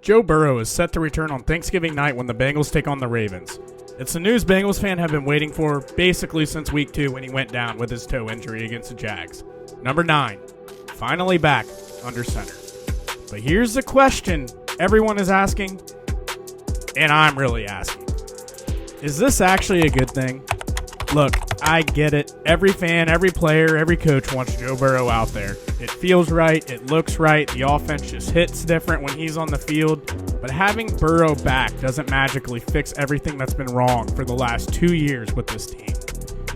Joe Burrow is set to return on Thanksgiving night when the Bengals take on the Ravens. It's the news Bengals fans have been waiting for basically since week 2 when he went down with his toe injury against the Jags. Number 9, finally back under center. But here's the question everyone is asking, and I'm really asking. Is this actually a good thing? Look, I get it. Every fan, every player, every coach wants Joe Burrow out there. It feels right. It looks right. The offense just hits different when he's on the field. But having Burrow back doesn't magically fix everything that's been wrong for the last 2 years with this team.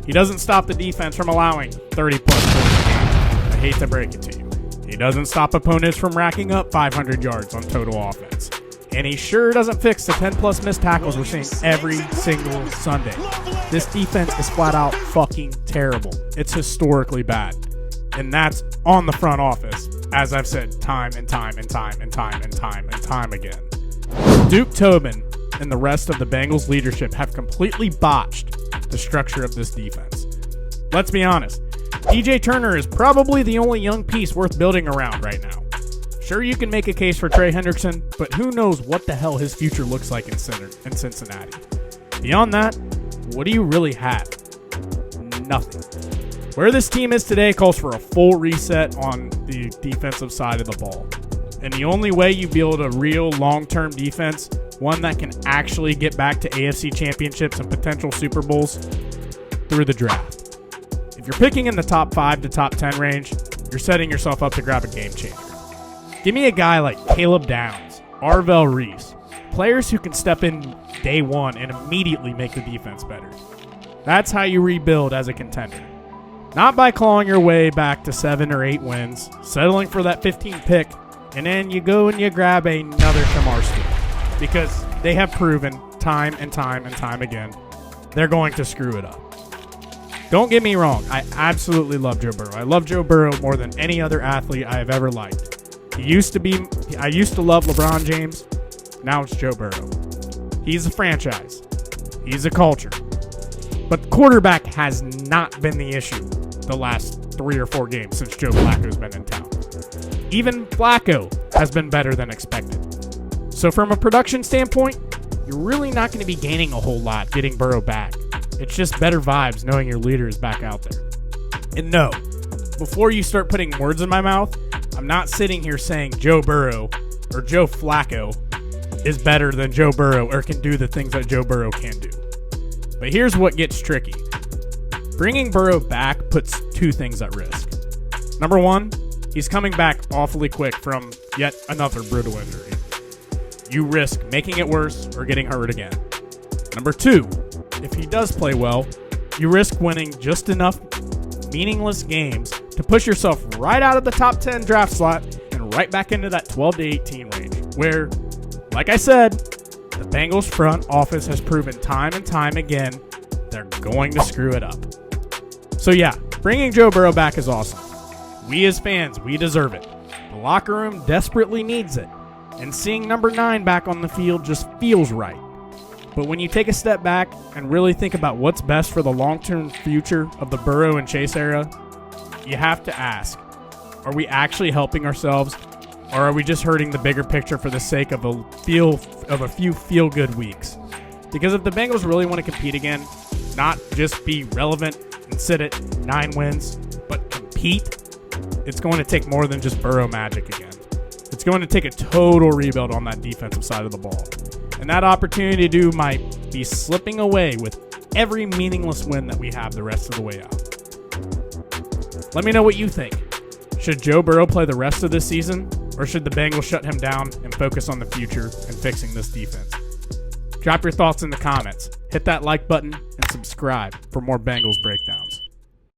He doesn't stop the defense from allowing 30-plus points a game. I hate to break it to you. He doesn't stop opponents from racking up 500 yards on total offense. And he sure doesn't fix the 10-plus missed tackles we're seeing every single Sunday. This defense is flat out fucking terrible. It's historically bad. And that's on the front office, as I've said time and time and time and time and time and time again. Duke Tobin and the rest of the Bengals leadership have completely botched the structure of this defense. Let's be honest. DJ Turner is probably the only young piece worth building around right now. Sure, you can make a case for Trey Hendrickson, but who knows what the hell his future looks like in Cincinnati. Beyond that, what do you really have? Nothing. Where this team is today calls for a full reset on the defensive side of the ball. And the only way you build a real long-term defense, one that can actually get back to AFC championships and potential Super Bowls, through the draft. If you're picking in the top 5 to top 10 range, you're setting yourself up to grab a game changer. Give me a guy like Caleb Downs, Arvell Reese, players who can step in day one and immediately make the defense better. That's how you rebuild as a contender. Not by clawing your way back to 7 or 8 wins, settling for that 15th pick, and then you go and you grab another Shamar Stewart. Because they have proven time and time and time again, they're going to screw it up. Don't get me wrong, I absolutely love Joe Burrow. I love Joe Burrow more than any other athlete I have ever liked. I used to love LeBron James. Now it's Joe Burrow. He's a franchise. He's a culture. But quarterback has not been the issue the last 3 or 4 games since Joe Flacco's been in town. Even Flacco has been better than expected. So from a production standpoint, you're really not going to be gaining a whole lot getting Burrow back. It's just better vibes knowing your leader is back out there. And no, before you start putting words in my mouth, I'm not sitting here saying Joe Burrow or Joe Flacco is better than Joe Burrow or can do the things that Joe Burrow can do. But here's what gets tricky. Bringing Burrow back puts 2 things at risk. Number 1, he's coming back awfully quick from yet another brutal injury. You risk making it worse or getting hurt again. Number 2, if he does play well, you risk winning just enough meaningless games to push yourself right out of the top 10 draft slot and right back into that 12 to 18 range where, like I said, the Bengals front office has proven time and time again they're going to screw it up. So yeah, bringing Joe Burrow back is awesome. We as fans, we deserve it. The locker room desperately needs it. And seeing number 9 back on the field just feels right. But when you take a step back and really think about what's best for the long-term future of the Burrow and Chase era, you have to ask, are we actually helping ourselves, or are we just hurting the bigger picture for the sake of a few feel-good weeks? Because if the Bengals really want to compete again, not just be relevant and sit at 9 wins, but compete, it's going to take more than just Burrow magic again. It's going to take a total rebuild on that defensive side of the ball. And that opportunity to do might be slipping away with every meaningless win that we have the rest of the way out. Let me know what you think. Should Joe Burrow play the rest of this season, or should the Bengals shut him down and focus on the future and fixing this defense? Drop your thoughts in the comments. Hit that like button and subscribe for more Bengals breakdowns.